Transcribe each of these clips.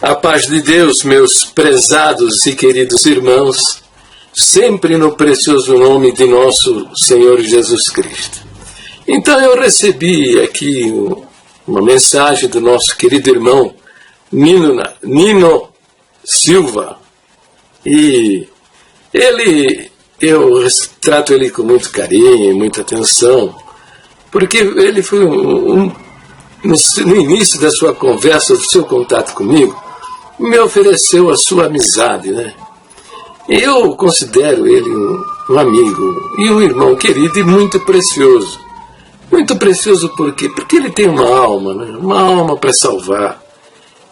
A paz de Deus, meus prezados e queridos irmãos, sempre no precioso nome de nosso Senhor Jesus Cristo. Então eu recebi aqui uma mensagem do nosso querido irmão Nino Silva, e eu trato ele com muito carinho e muita atenção, porque ele foi no início da sua conversa, do seu contato comigo, me ofereceu a sua amizade, né? Eu considero ele um amigo e um irmão querido e muito precioso. Muito precioso por quê? Porque ele tem uma alma, né? Uma alma para salvar.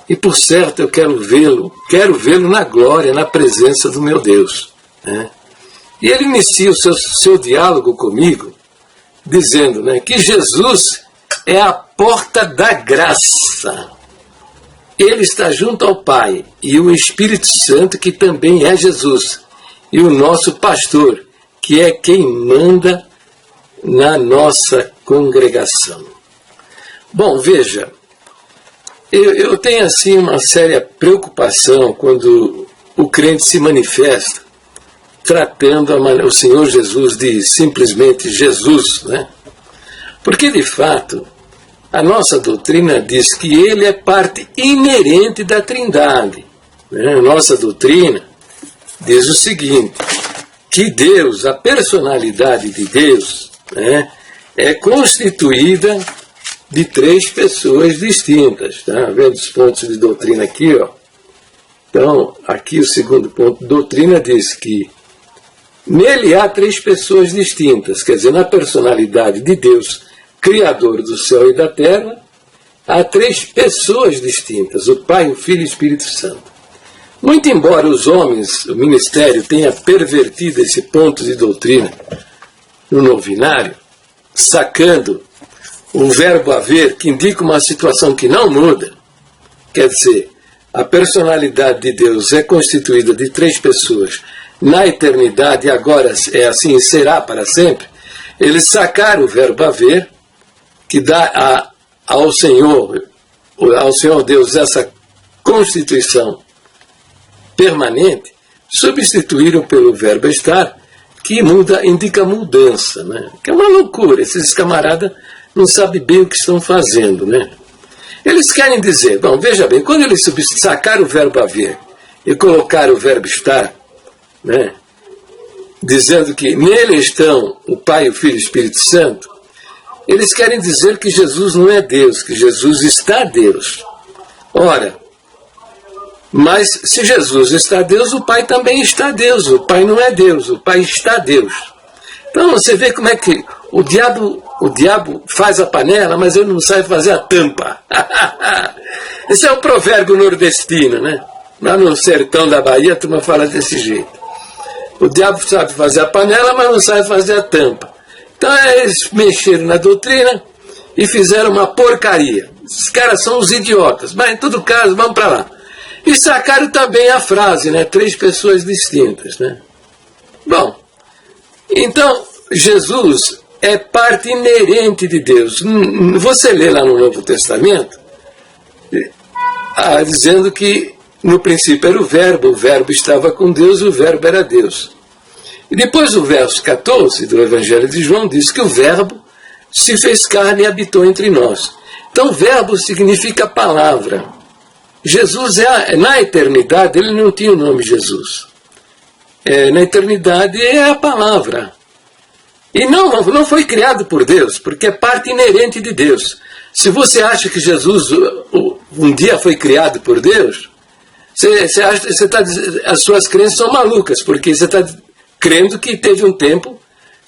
E por certo eu quero vê-lo na glória, na presença do meu Deus, né? E ele inicia o seu diálogo comigo dizendo, né, que Jesus é a porta da graça. Ele está junto ao Pai e o Espírito Santo, que também é Jesus, e o nosso pastor, que é quem manda na nossa congregação. Bom, veja, eu tenho assim uma séria preocupação quando o crente se manifesta tratando o Senhor Jesus de simplesmente Jesus, né? Porque de fato a nossa doutrina diz que ele é parte inerente da Trindade, né? A nossa doutrina diz o seguinte, que Deus, a personalidade de Deus, né, é constituída de 3 pessoas distintas. Tá vendo os pontos de doutrina aqui, ó? Então, aqui o segundo ponto de doutrina diz que nele há 3 pessoas distintas, quer dizer, na personalidade de Deus, Criador do céu e da terra, há 3 pessoas distintas, o Pai, o Filho e o Espírito Santo. Muito embora os homens, o ministério, tenha pervertido esse ponto de doutrina no novinário, sacando o verbo haver, que indica uma situação que não muda, quer dizer, a personalidade de Deus é constituída de 3 pessoas na eternidade, e agora é assim e será para sempre, eles sacaram o verbo haver, que dá ao Senhor Deus essa constituição permanente, substituíram pelo verbo estar, que indica mudança, né? Que é uma loucura, esses camaradas não sabem bem o que estão fazendo, né? Eles querem dizer, bom, veja bem, quando eles sacaram o verbo haver e colocaram o verbo estar, né, dizendo que nele estão o Pai, o Filho e o Espírito Santo, eles querem dizer que Jesus não é Deus, que Jesus está Deus. Ora, mas se Jesus está Deus, o Pai também está Deus. O Pai não é Deus, o Pai está Deus. Então você vê como é que o diabo faz a panela, mas ele não sabe fazer a tampa. Esse é um provérbio nordestino, né? Lá no sertão da Bahia, a turma fala desse jeito. O diabo sabe fazer a panela, mas não sabe fazer a tampa. Então eles mexeram na doutrina e fizeram uma porcaria. Esses caras são os idiotas, mas em todo caso, vamos para lá. E sacaram também a frase, né? 3 pessoas distintas, né? Bom, então Jesus é parte inerente de Deus. Você lê lá no Novo Testamento, dizendo que no princípio era o verbo estava com Deus, o verbo era Deus. E depois o verso 14 do Evangelho de João diz que o verbo se fez carne e habitou entre nós. Então verbo significa palavra. Jesus na eternidade ele não tinha o nome Jesus. Na eternidade é a palavra. E não foi criado por Deus, porque é parte inerente de Deus. Se você acha que Jesus um dia foi criado por Deus, as suas crenças são malucas, porque você está crendo que teve um tempo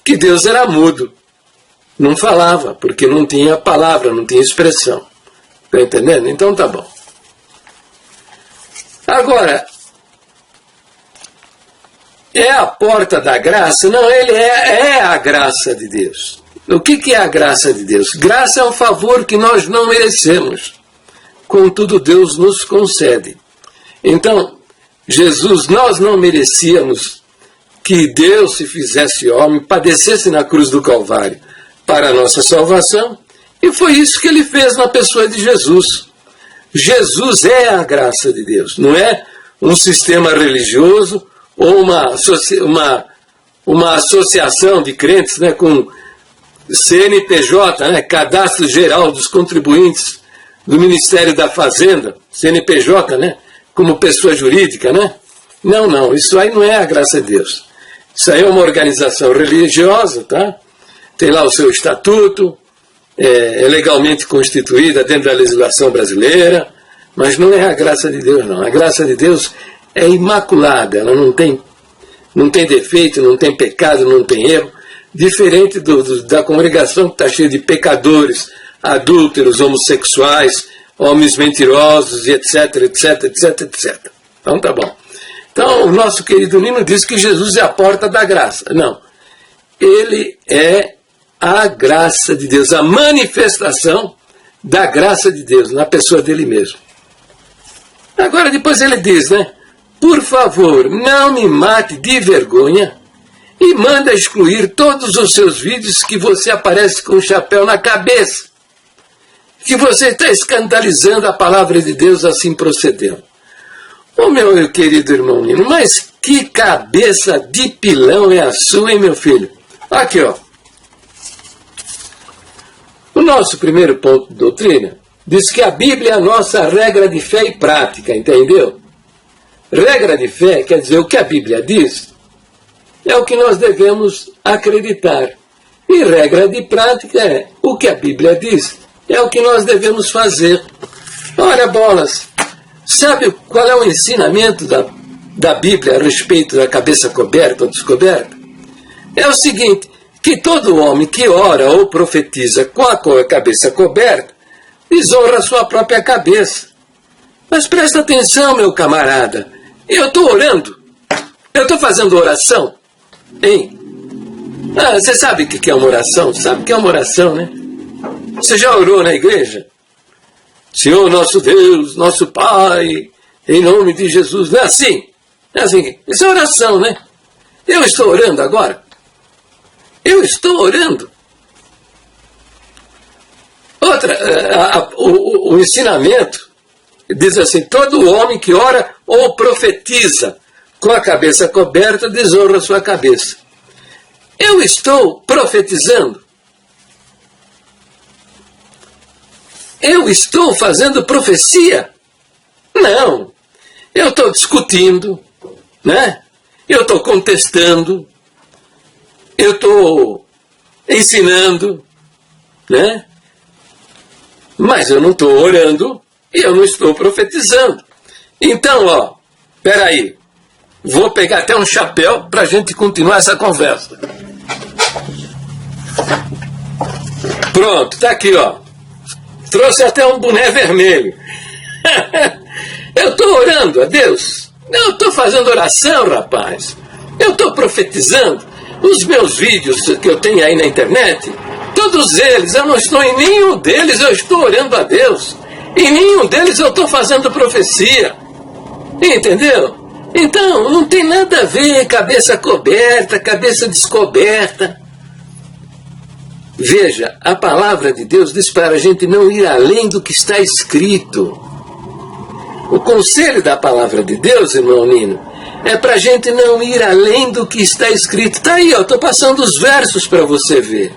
que Deus era mudo. Não falava, porque não tinha palavra, não tinha expressão. Está entendendo? Então tá bom. Agora, é a porta da graça? Não, ele é a graça de Deus. O que é a graça de Deus? Graça é um favor que nós não merecemos. Contudo, Deus nos concede. Então, Jesus, nós não merecíamos que Deus se fizesse homem, padecesse na cruz do Calvário para a nossa salvação, e foi isso que ele fez na pessoa de Jesus. Jesus é a graça de Deus, não é um sistema religioso ou uma associação de crentes, né, com CNPJ, né, Cadastro Geral dos Contribuintes do Ministério da Fazenda, CNPJ, né, como pessoa jurídica, né? Não, isso aí não é a graça de Deus. Isso aí é uma organização religiosa, tá? Tem lá o seu estatuto, é legalmente constituída dentro da legislação brasileira, mas não é a graça de Deus, não. A graça de Deus é imaculada, ela não tem defeito, não tem pecado, não tem erro, diferente da congregação que está cheia de pecadores, adúlteros, homossexuais, homens mentirosos, etc, etc, etc, etc. Então tá bom. Então o nosso querido Nino diz que Jesus é a porta da graça. Não. Ele é a graça de Deus, a manifestação da graça de Deus na pessoa dele mesmo. Agora depois ele diz, né? Por favor, não me mate de vergonha e manda excluir todos os seus vídeos que você aparece com um chapéu na cabeça. Que você está escandalizando a palavra de Deus assim procedendo. Ô meu querido irmão Nino, mas que cabeça de pilão é a sua, hein, meu filho? Aqui, ó. O nosso primeiro ponto de doutrina diz que a Bíblia é a nossa regra de fé e prática, entendeu? Regra de fé quer dizer o que a Bíblia diz é o que nós devemos acreditar. E regra de prática é o que a Bíblia diz é o que nós devemos fazer. Ora, bolas, sabe qual é o ensinamento da Bíblia a respeito da cabeça coberta ou descoberta? É o seguinte, que todo homem que ora ou profetiza com a cabeça coberta, desonra a sua própria cabeça. Mas presta atenção, meu camarada, eu estou orando, eu estou fazendo oração, hein? Ah, você sabe o que é uma oração? Sabe o que é uma oração, né? Você já orou na igreja? Senhor nosso Deus, nosso Pai, em nome de Jesus. Não é assim? Não é assim? Isso é oração, né? Eu estou orando agora. Eu estou orando. Outra, o ensinamento diz assim, todo homem que ora ou profetiza com a cabeça coberta desonra a sua cabeça. Eu estou profetizando. Eu estou fazendo profecia? Não. Eu estou discutindo, né? Eu estou contestando, eu estou ensinando, né? Mas eu não estou orando e eu não estou profetizando. Então, ó, peraí, vou pegar até um chapéu para a gente continuar essa conversa. Pronto, tá aqui, ó. Trouxe até um boné vermelho. Eu estou orando a Deus. Eu estou fazendo oração, rapaz. Eu estou profetizando. Os meus vídeos que eu tenho aí na internet, todos eles, eu não estou em nenhum deles, eu estou orando a Deus. Em nenhum deles eu estou fazendo profecia. Entendeu? Então, não tem nada a ver cabeça coberta, cabeça descoberta. Veja, a palavra de Deus diz para a gente não ir além do que está escrito. O conselho da palavra de Deus, irmão Nino, é para a gente não ir além do que está escrito. Está aí, estou passando os versos para você ver.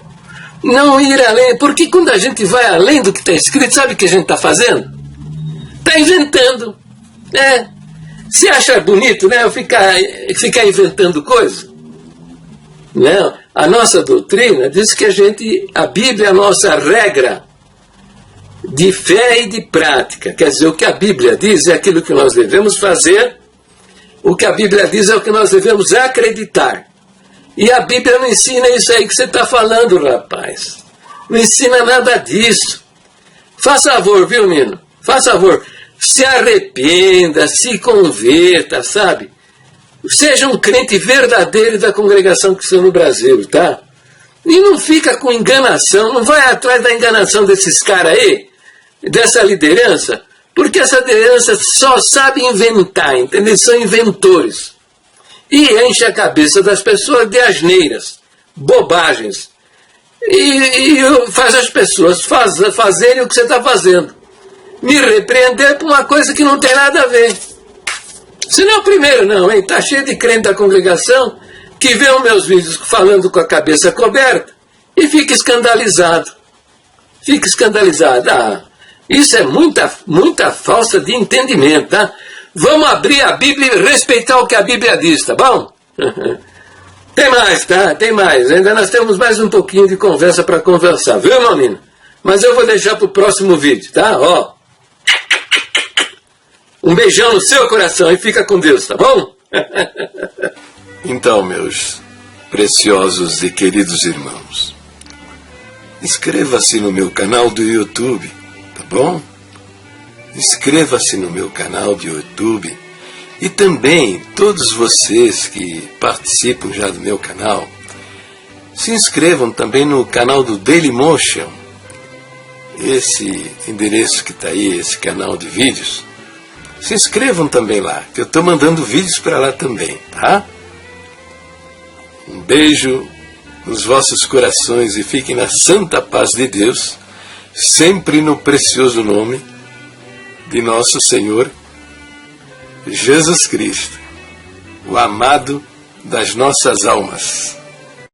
Não ir além, porque quando a gente vai além do que está escrito, sabe o que a gente está fazendo? Está inventando. Se acha bonito, né? Ficar inventando coisa. Não. A nossa doutrina diz que a Bíblia é a nossa regra de fé e de prática. Quer dizer, o que a Bíblia diz é aquilo que nós devemos fazer, o que a Bíblia diz é o que nós devemos acreditar. E a Bíblia não ensina isso aí que você está falando, rapaz. Não ensina nada disso. Faça favor, viu, Nino? Faça favor. Se arrependa, se converta, sabe? Seja um crente verdadeiro da congregação cristã no Brasil, tá? E não fica com enganação, não vai atrás da enganação desses caras aí, dessa liderança, porque essa liderança só sabe inventar, entendeu? Eles são inventores. E enche a cabeça das pessoas de asneiras, bobagens. E faz as pessoas fazerem o que você está fazendo. me repreender por uma coisa que não tem nada a ver. Se não, primeiro não, hein? Tá cheio de crente da congregação que vê os meus vídeos falando com a cabeça coberta e fica escandalizado. Fica escandalizado. Ah, isso é muita falta de entendimento, tá? Vamos abrir a Bíblia e respeitar o que a Bíblia diz, tá bom? Tem mais, tá? Tem mais. Ainda nós temos mais um pouquinho de conversa para conversar, viu, menino? Mas eu vou deixar pro próximo vídeo, tá? Ó. Um beijão no seu coração e fica com Deus, tá bom? Então, meus preciosos e queridos irmãos, inscreva-se no meu canal do YouTube, tá bom? Inscreva-se no meu canal do YouTube e também todos vocês que participam já do meu canal, se inscrevam também no canal do Dailymotion, esse endereço que está aí, esse canal de vídeos. Se inscrevam também lá, que eu estou mandando vídeos para lá também, tá? Um beijo nos vossos corações e fiquem na santa paz de Deus, sempre no precioso nome de nosso Senhor Jesus Cristo, o amado das nossas almas.